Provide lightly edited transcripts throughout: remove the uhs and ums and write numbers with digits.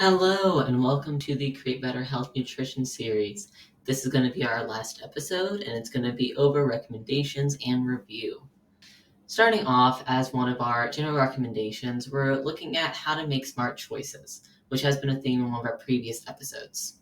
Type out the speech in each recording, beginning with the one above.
Hello, and welcome to the Create Better Health Nutrition series. This is going to be our last episode, and it's going to be over recommendations and review. Starting off, as one of our general recommendations, we're looking at how to make smart choices, which has been a theme in one of our previous episodes.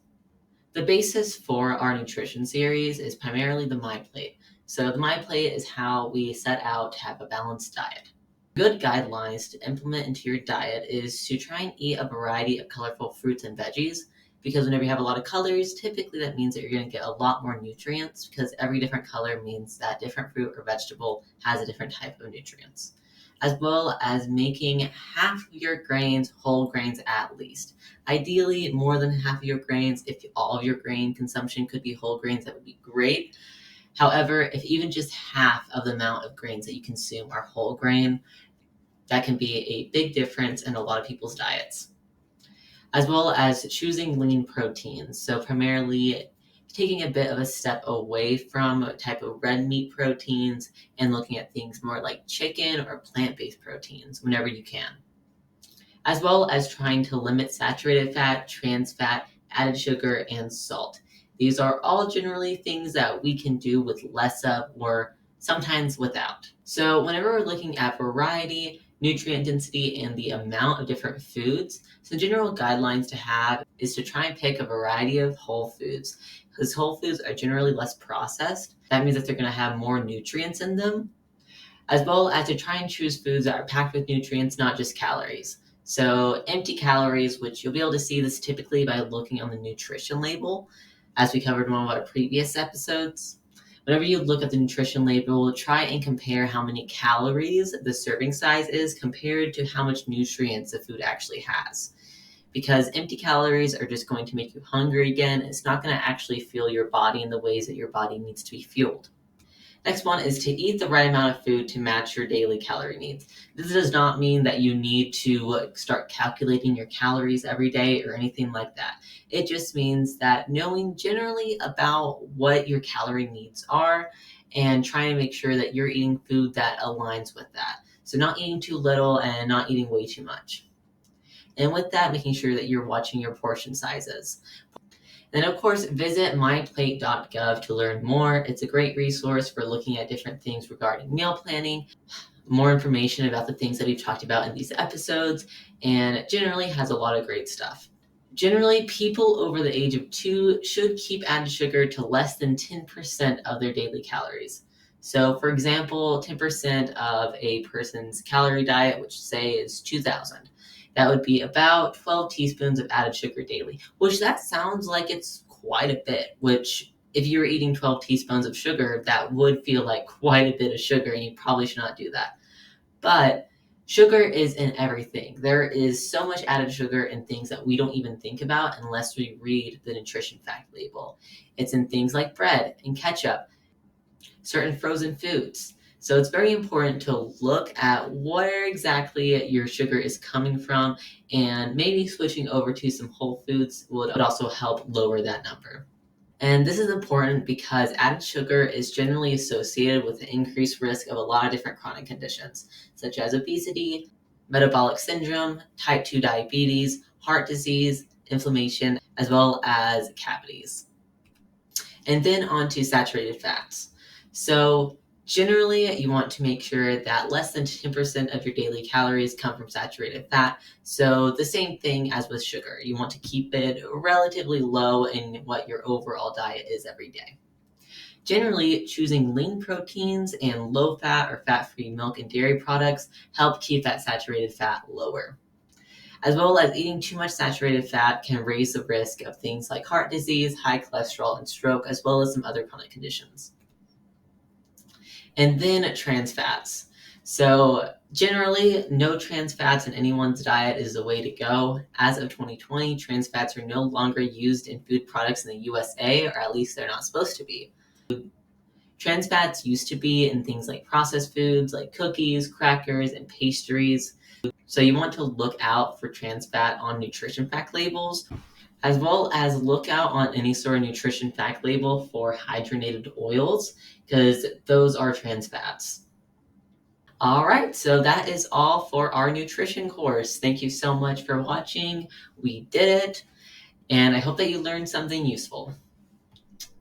The basis for our nutrition series is primarily the My Plate. So, the My Plate is how we set out to have a balanced diet. Good guidelines to implement into your diet is to try and eat a variety of colorful fruits and veggies because whenever you have a lot of colors, typically that means that you're going to get a lot more nutrients because every different color means that different fruit or vegetable has a different type of nutrients. As well as making half of your grains whole grains at least. Ideally, more than half of your grains. If all of your grain consumption could be whole grains, that would be great. However, if even just half of the amount of grains that you consume are whole grain, that can be a big difference in a lot of people's diets. As well as choosing lean proteins. So, primarily taking a bit of a step away from a type of red meat proteins and looking at things more like chicken or plant based proteins whenever you can. As well as trying to limit saturated fat, trans fat, added sugar, and salt. These are all generally things that we can do with less of or sometimes without. So, whenever we're looking at variety, nutrient density, and the amount of different foods, some general guidelines to have is to try and pick a variety of whole foods because whole foods are generally less processed. That means that they're going to have more nutrients in them, as well as to try and choose foods that are packed with nutrients, not just calories. So, empty calories, which you'll be able to see this typically by looking on the nutrition label, as we covered in one of our previous episodes. Whenever you look at the nutrition label, try and compare how many calories the serving size is compared to how much nutrients the food actually has. Because empty calories are just going to make you hungry again. It's not going to actually fuel your body in the ways that your body needs to be fueled. Next one is to eat the right amount of food to match your daily calorie needs. This does not mean that you need to start calculating your calories every day or anything like that. It just means that knowing generally about what your calorie needs are and trying to make sure that you're eating food that aligns with that. So not eating too little and not eating way too much. And with that, making sure that you're watching your portion sizes. Then, of course, visit myplate.gov to learn more. It's a great resource for looking at different things regarding meal planning, more information about the things that we've talked about in these episodes, and generally has a lot of great stuff. Generally, people over the age of 2 should keep added sugar to less than 10% of their daily calories. So, for example, 10% of a person's calorie diet, which say is 2,000. That would be about 12 teaspoons of added sugar daily, which that sounds like it's quite a bit, which if you were eating 12 teaspoons of sugar, that would feel like quite a bit of sugar, and you probably should not do that. But sugar is in everything. There is so much added sugar in things that we don't even think about unless we read the nutrition fact label. It's in things like bread and ketchup, certain frozen foods. So it's very important to look at where exactly your sugar is coming from, and maybe switching over to some whole foods would also help lower that number. And this is important because added sugar is generally associated with an increased risk of a lot of different chronic conditions, such as obesity, metabolic syndrome, type 2 diabetes, heart disease, inflammation, as well as cavities. And then on to saturated fats. So generally, you want to make sure that less than 10% of your daily calories come from saturated fat. So the same thing as with sugar. You want to keep it relatively low in what your overall diet is every day. Generally, choosing lean proteins and low-fat or fat-free milk and dairy products help keep that saturated fat lower. As well as eating too much saturated fat can raise the risk of things like heart disease, high cholesterol, and stroke, as well as some other chronic conditions. And then trans fats. So generally, no trans fats in anyone's diet is the way to go. As of 2020, trans fats are no longer used in food products in the USA, or at least they're not supposed to be. Trans fats used to be in things like processed foods, like cookies, crackers, and pastries. So you want to look out for trans fat on nutrition fact labels, as well as look out on any sort of nutrition fact label for hydrogenated oils, because those are trans fats. All right, so that is all for our nutrition course. Thank you so much for watching. We did it, and I hope that you learned something useful.